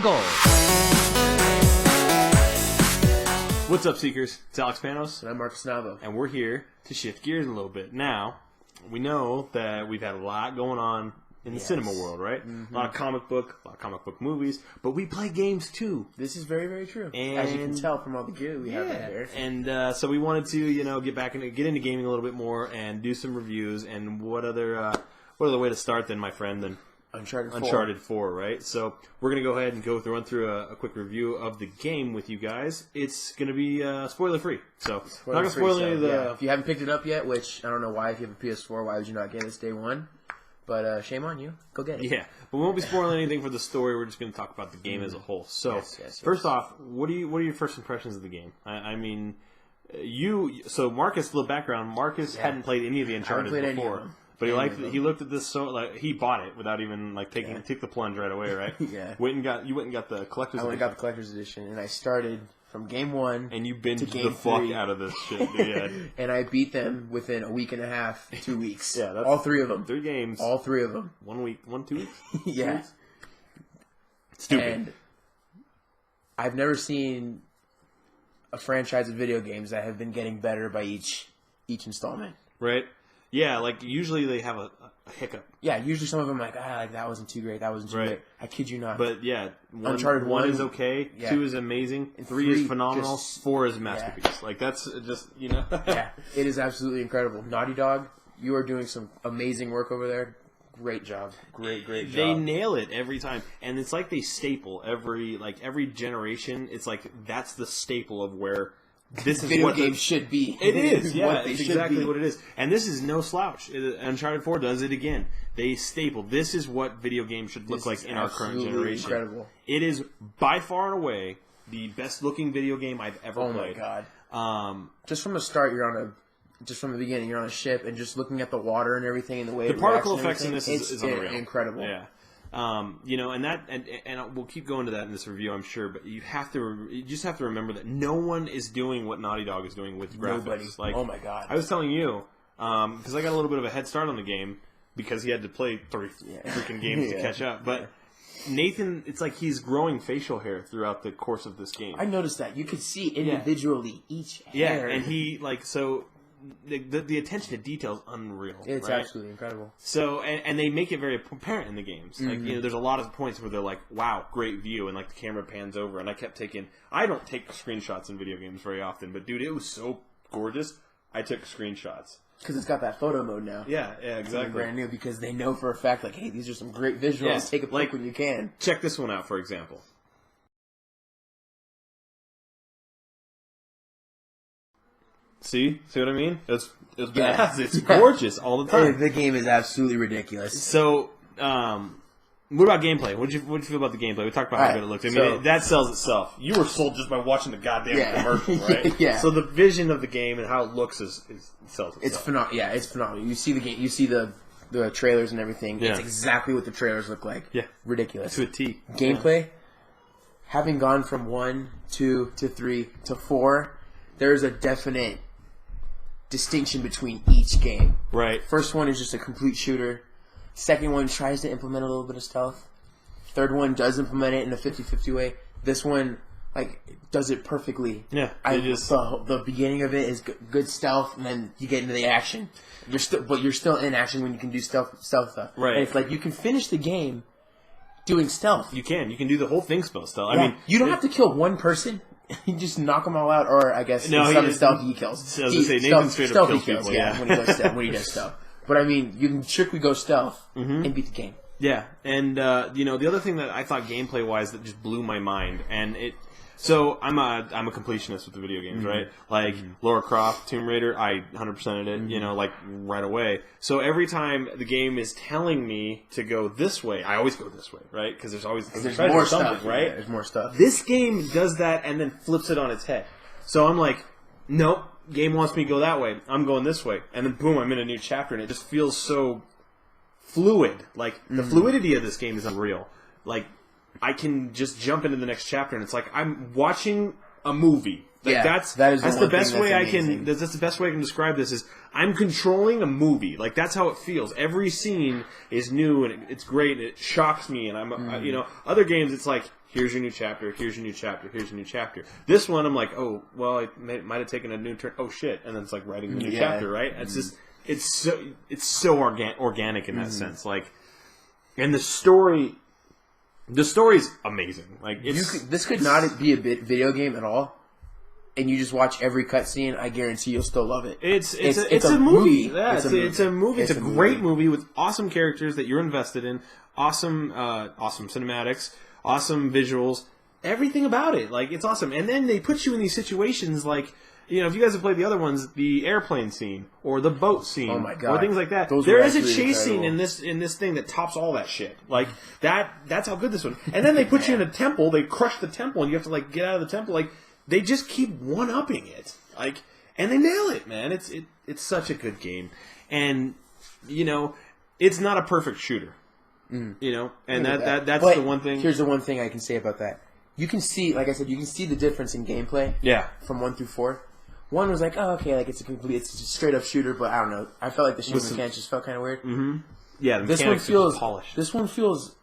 go. What's up, Seekers? It's Alex Panos. And I'm Marcus Navo. And we're here to shift gears a little bit. Now, we know that we've had a lot going on in the cinema world, right? Mm-hmm. A lot of comic book movies, but we play games too. This is very, very true. And as you can tell from all the gear we have right here. And so we wanted to, get into gaming a little bit more and do some reviews. And what other way to start than, my friend, than Uncharted 4, right? So we're going to go ahead and run through a quick review of the game with you guys. It's going to be spoiler-free. So I'm not going to spoil any of the... Yeah. If you haven't picked it up yet, which I don't know why, if you have a PS4, why would you not get it day one? But shame on you. Go get it. Yeah, but we won't be spoiling anything for the story. We're just going to talk about the game as a whole. So first off, what are your first impressions of the game? I mean, so Marcus, a little background, Marcus hadn't played any of the Uncharted before. But he looked at this he bought it without even took the plunge right away, right? Yeah. You went and got the collector's edition. I went and got the collector's edition, and I started from game 1 and you binged the fuck out of this shit, dude. And I beat them within a week and a half, 2 weeks. Yeah, that's all 3 of them. 3 games. All 3 of them. 1 week, 2 weeks. Yeah. 2 weeks? Stupid. And I've never seen a franchise of video games that have been getting better by each installment. Right. Yeah, like usually they have a hiccup. Yeah, usually some of them that wasn't too great, that wasn't too great. I kid you not. But yeah, Uncharted 1 is okay, 2 is amazing, 3 is phenomenal, 4 is a masterpiece. Like that's just Yeah, it is absolutely incredible. Naughty Dog, you are doing some amazing work over there. Great job. Great job. They nail it every time. And it's like they staple every generation. It's like that's the staple of where this is video what games should be. It is, yeah. It's exactly what it is. And this is no slouch. Uncharted 4 does it again. They staple. This is what video games should look like in our current generation. Incredible. It is by far and away the best looking video game I've ever played. Oh my god. Just from the start, just from the beginning, you're on a ship, and just looking at the water and everything, and the way the particle effects in this is unreal. Incredible. Yeah. And we'll keep going to that in this review, I'm sure. But you just have to remember that no one is doing what Naughty Dog is doing with graphics. Nobody. Oh my god! I was telling you because I got a little bit of a head start on the game because he had to play 3 freaking games to catch up. But Nathan, it's like he's growing facial hair throughout the course of this game. I noticed that. You could see individually each hair. Yeah, and he so. The attention to detail is unreal. It's absolutely incredible. So, and they make it very apparent in the games. Like, there's a lot of points where they're like, wow, great view, and like the camera pans over, and I don't take screenshots in video games very often, but dude, it was so gorgeous, I took screenshots. Because it's got that photo mode now. Yeah, exactly. It's brand new, because they know for a fact, like, hey, these are some great visuals, take a pic when you can. Check this one out, for example. See what I mean? It's badass. It's gorgeous all the time. The game is absolutely ridiculous. So, what about gameplay? What did you feel about the gameplay? We talked about how good it looked. I mean, that sells itself. You were sold just by watching the goddamn commercial, right? Yeah. So the vision of the game and how it looks sells itself. It's phenomenal. Yeah, it's phenomenal. You see the game. You see the trailers and everything. Yeah. It's exactly what the trailers look like. Yeah. Ridiculous. To a T. Gameplay. Having gone from 1, 2 to 3 to 4, there's a definite distinction between each game. Right. First one is just a complete shooter. Second one tries to implement a little bit of stealth. Third one does implement it in a 50-50 way. This one, does it perfectly. Yeah. The beginning of it is good stealth, and then you get into the action. But you're still in action when you can do stealth stuff. Right. And it's like you can finish the game doing stealth. You can do the whole thing stealth. Yeah. I mean, you don't have to kill one person. You just knock them all out, or I guess some stealth he kills. I was going to say, Nathan straight up kills people. Yeah, when he does stealth. But I mean, you can strictly go stealth and beat the game. Yeah, and the other thing that I thought gameplay wise that just blew my mind, and so I'm a completionist with the video games, right? Like Lara Croft, Tomb Raider, I 100%ed it, right away. So every time the game is telling me to go this way, I always go this way, right? Because there's more stuff, right? Yeah, there's more stuff. This game does that and then flips it on its head. So I'm like, nope, game wants me to go that way. I'm going this way, and then boom, I'm in a new chapter, and it just feels so fluid. Like the fluidity of this game is unreal. Like, I can just jump into the next chapter, and it's like I'm watching a movie. Like that's the best way I can. That's the best way I can describe this. Is I'm controlling a movie. Like that's how it feels. Every scene is new and it's great. And it shocks me, and I'm other games it's like here's your new chapter, here's your new chapter, here's your new chapter. This one, I'm like, oh, well, it might have taken a new turn. Oh shit! And then it's like writing the new chapter, right? It's just it's so organic in that sense, like, and the story's amazing. Like, this could not be a video game at all. And you just watch every cutscene, I guarantee you'll still love it. It's a movie. Yeah, it's a movie. It's a great movie with awesome characters that you're invested in, awesome cinematics, awesome visuals, everything about it. Like, it's awesome. And then they put you in these situations like, you know, if you guys have played the other ones, the airplane scene or the boat scene, oh my God, or things like that. There is a chase scene in this thing that tops all that shit. Like that's how good this one. And then they put you in a temple. They crush the temple, and you have to like get out of the temple. Like, they just keep one-upping it, like, and they nail it, man. It's such a good game, and you know, it's not a perfect shooter, you know, and that's the one thing. Here's the one thing I can say about that: you can see, like I said, you can see the difference in gameplay. Yeah, from 1 through 4. 1 was like, oh, okay, like it's a straight up shooter, but I don't know. I felt like the shooting mechanics just felt kind of weird. Mm-hmm. Yeah, this one feels polished. This one feels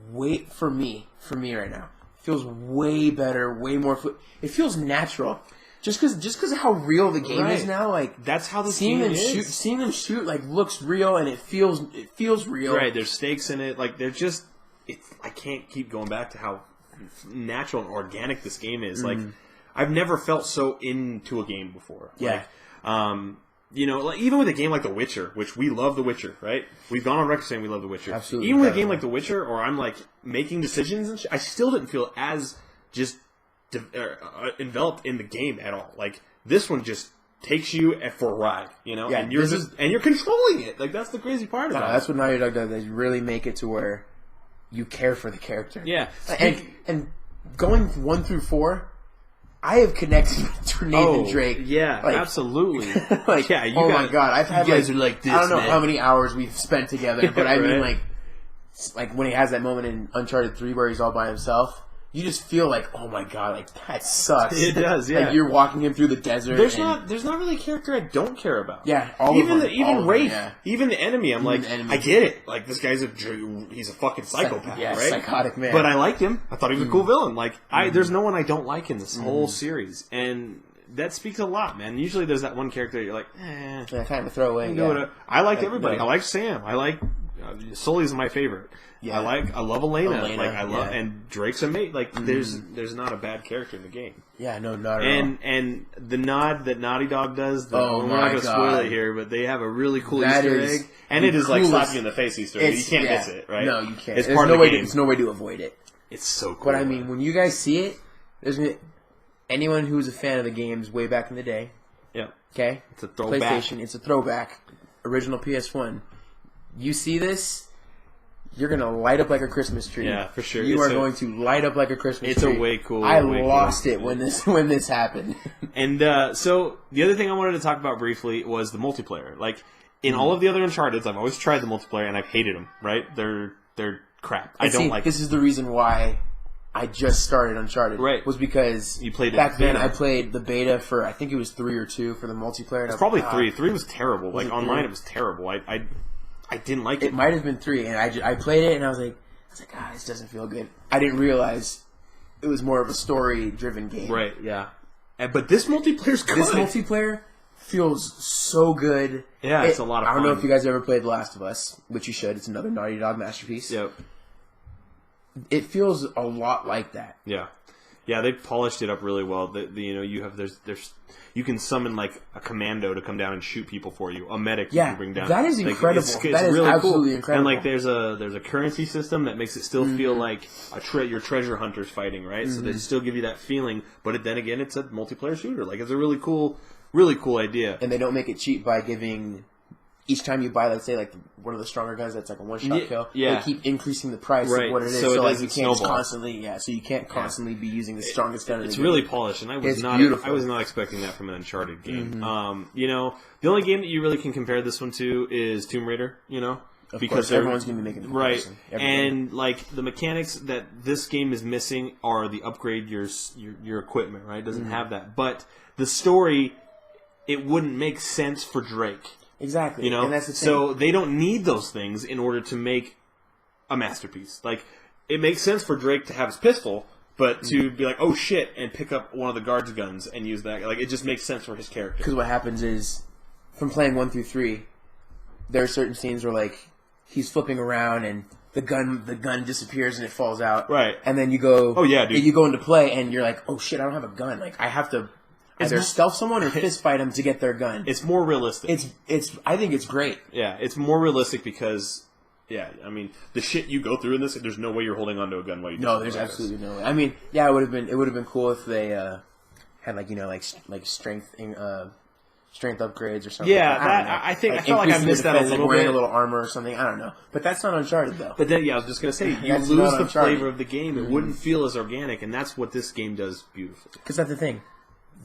way for me right now. Feels way better, way more. It feels natural, just because of how real the game is now. Like, that's how the seeing game them is. Seeing them shoot like looks real, and it feels real. Right, there's stakes in it. Like, they're just. I can't keep going back to how natural and organic this game is. Like, I've never felt so into a game before. Yeah. Like, you know, like, even with a game like The Witcher, which we love The Witcher, right? We've gone on record saying we love The Witcher. Absolutely. Even with a game like The Witcher, or I'm like making decisions and shit, I still didn't feel as just enveloped in the game at all. Like, this one just takes you for a ride, you know? Yeah, and you're controlling it. Like, that's the crazy part about it. That's what Naughty Dog does. They really make it to where you care for the character. Yeah. And going 1 through 4, I have connected to Nathan Drake. Yeah, like, absolutely. Like, yeah, my God, I've had, you guys are like this, I don't know man. how many hours we've spent together, but I mean, right? like when he has that moment in Uncharted 3 where he's all by himself, you just feel like, oh my God, like, that sucks. It does, yeah. Like, you're walking him through the desert. There's not really a character I don't care about. Yeah, even Wraith, yeah. Even the enemy. I'm like, I get it. Like, this guy's he's a fucking psychopath, right? Psychotic man. But I liked him. I thought he was a cool villain. Like, there's no one I don't like in this whole series, and that speaks a lot, man. Usually, there's that one character that you're like, yeah, kind of a throwaway. I like everybody. I like Sam. I like Sully's my favorite. Yeah. I love Elena. Like, I love, and Drake's a mate. Like, there's not a bad character in the game. Yeah, no, not at all. And the nod that Naughty Dog does, we're not going to spoil it here, but they have a really cool that Easter egg. And it is like slapping you in the face Easter egg. You can't miss it, right? No, you can't. It's part of the game. There's no way to avoid it. It's so cool. But I mean, when you guys see it, anyone who's a fan of the games way back in the day, yeah, okay, it's a throwback. PlayStation, it's a throwback. Original PS1. You see this, you're going to light up like a Christmas tree. Yeah, for sure. You are going to light up like a Christmas tree. It's a way cool. I lost it when this happened. And so the other thing I wanted to talk about briefly was the multiplayer. Like, in all of the other Uncharted, I've always tried the multiplayer and I've hated them. Right? They're crap. I don't like. This is the reason why I just started Uncharted. Right. Was because you played back then I played the beta for, I think it was 3 or 2 for the multiplayer. It's probably 3. 3 was terrible. Like, online it was terrible. I didn't like it. It might have been 3, and I played it, and I was like, this doesn't feel good. I didn't realize it was more of a story-driven game. Right, yeah. But this multiplayer's good. This multiplayer feels so good. Yeah, it's a lot of fun. I don't know if you guys ever played The Last of Us, which you should. It's another Naughty Dog masterpiece. Yep. It feels a lot like that. Yeah. Yeah, they polished it up really well. You can summon like a commando to come down and shoot people for you. A medic you can bring down. That is incredible. It's that is really absolutely cool. Incredible. And like there's a currency system that makes it still feel like your treasure hunters fighting, right? So they still give you that feeling, but then again, it's a multiplayer shooter. Like, it's a really cool idea. And they don't make it cheap by giving. Each time you buy, let's say, like one of the stronger guns that's like a one-shot kill, they keep increasing the price of what it is. So like you can't constantly be using the strongest gun. It's really polished, and I was not expecting that from an Uncharted game. You know, the only game that you really can compare this one to is Tomb Raider. You know, because everyone's going to be making the comparison. Right, and like the mechanics that this game is missing are the upgrade your equipment. Right, it doesn't have that, but the story, it wouldn't make sense for Drake. Exactly. You know, and that's the thing. So they don't need those things in order to make a masterpiece. Like, it makes sense for Drake to have his pistol, But to be like, oh shit, and pick up one of the guard's guns and use that, like, it just makes sense for his character. Because what happens is, from playing 1 through 3, there are certain scenes where, like, he's flipping around and the gun disappears and it falls out. Right. And then you go, oh yeah, dude. You go into play and you're like, oh shit, I don't have a gun. Like, I have to either stealth someone or fist fight them to get their gun. It's more realistic. I think it's great. Yeah, it's more realistic because... Yeah, I mean, the shit you go through in this, there's no way you're holding onto a gun while you do No, there's absolutely no way. I mean, yeah, it would have been cool if they had like strength upgrades or something. Yeah, I felt like I missed that a little bit. Wearing a little armor or something. I don't know, but that's not Uncharted though. But then, I was just gonna say, you lose the flavor of the game. It wouldn't feel as organic, and that's what this game does beautifully. Because that's the thing,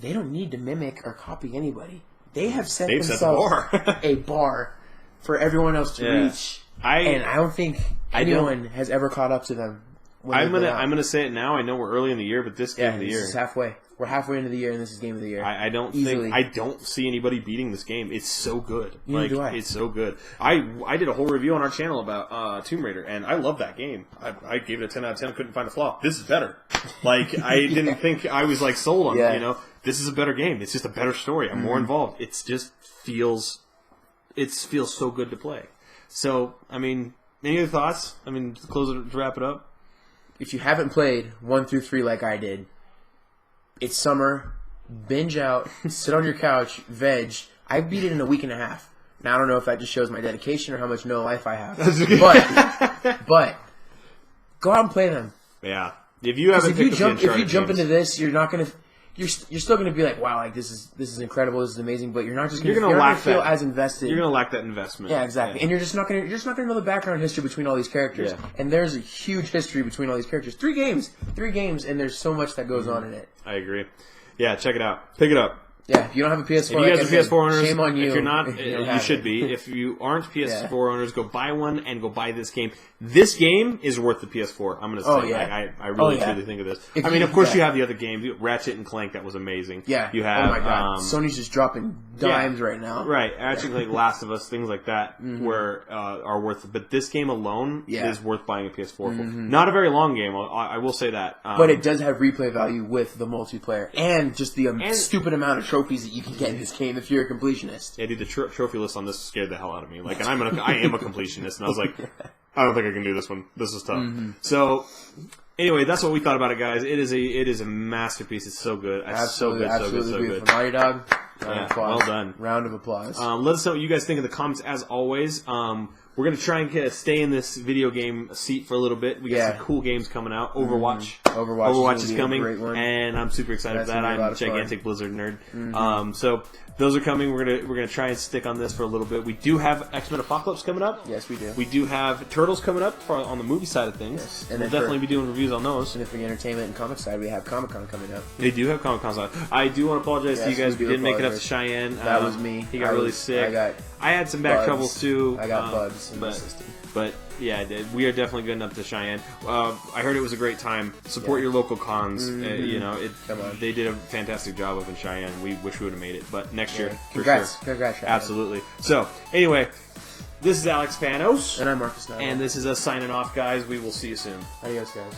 they don't need to mimic or copy anybody. They have set the themselves a bar for everyone else to reach. And I don't think anyone has ever caught up to them. I'm gonna say it now. I know we're early in the year, but this game of the year is halfway. We're halfway into the year, and this is game of the year. I don't see anybody beating this game. It's so good. Neither do I. It's so good. I did a whole review on our channel about Tomb Raider, and I love that game. I gave it a 10 out of 10. Couldn't find a flaw. This is better. Like I didn't think I was like sold on it. You know, this is a better game. It's just a better story. I'm more involved. It just feels so good to play. So, I mean, any other thoughts? I mean, to wrap it up. If you haven't played 1 through 3 like I did, it's summer, binge out, sit on your couch, veg. I beat it in a week and a half. Now, I don't know if that just shows my dedication or how much no life I have. But go out and play them. Yeah. If you haven't picked up the Uncharted if you jump into this, you're not going to... You're still going to be like, wow, like this is incredible, this is amazing, but you're not just going to feel as invested. You're going to lack that investment. Yeah, exactly. Yeah. And you're just not going to know the background history between all these characters. Yeah. And there's a huge history between all these characters. 3 games, and there's so much that goes on in it. I agree. Yeah, check it out. Pick it up. Yeah, if you don't have a PS4, if you guys are PS4 owners, shame on you. If you're not, you should be. If you aren't PS4 owners, go buy one and go buy this game. This game is worth the PS4. I'm going to say. Oh, yeah. I really truly think of this. I mean, of course, you have the other games. Ratchet and Clank, that was amazing. Yeah. You have. Oh my god. Sony's just dropping dimes right now. Right. Ratchet and Clank, Last of Us, things like that are worth it. But this game alone is worth buying a PS4 for. Not a very long game. I will say that. But it does have replay value with the multiplayer and just the stupid amount of trophies that you can get in this game if you're a completionist. Yeah, dude, the trophy list on this scared the hell out of me. Like, and I am a completionist, and I was like, I don't think I can do this one. This is tough. So, anyway, that's what we thought about it, guys. It is a masterpiece. It's so good. Absolutely, so good. Naughty Dog. Well done. Round of applause. Let us know what you guys think in the comments. As always, we're gonna try and stay in this video game seat for a little bit. We got some cool games coming out. Overwatch is coming, and I'm super excited for that. I'm a gigantic Blizzard nerd. So those are coming. We're gonna try and stick on this for a little bit. We do have X-Men Apocalypse coming up. Yes, we do. We do have Turtles coming up on the movie side of things. Yes. And we'll definitely be doing reviews on those. And for the entertainment and comic side, we have Comic-Con coming up. They do have Comic-Con side. I do want to apologize to you guys. We didn't make it up to Cheyenne. That was me. He got really sick. I had some back troubles too. I got bugs in my system. But yeah, we are definitely good enough to Cheyenne. I heard it was a great time. Support your local cons. You know, they did a fantastic job of in Cheyenne. We wish we would have made it, but next year, for sure. Congrats, Cheyenne. Absolutely. So, anyway, this is Alex Panos. And I'm Marcus Nava. And this is us signing off, guys. We will see you soon. Adios, guys.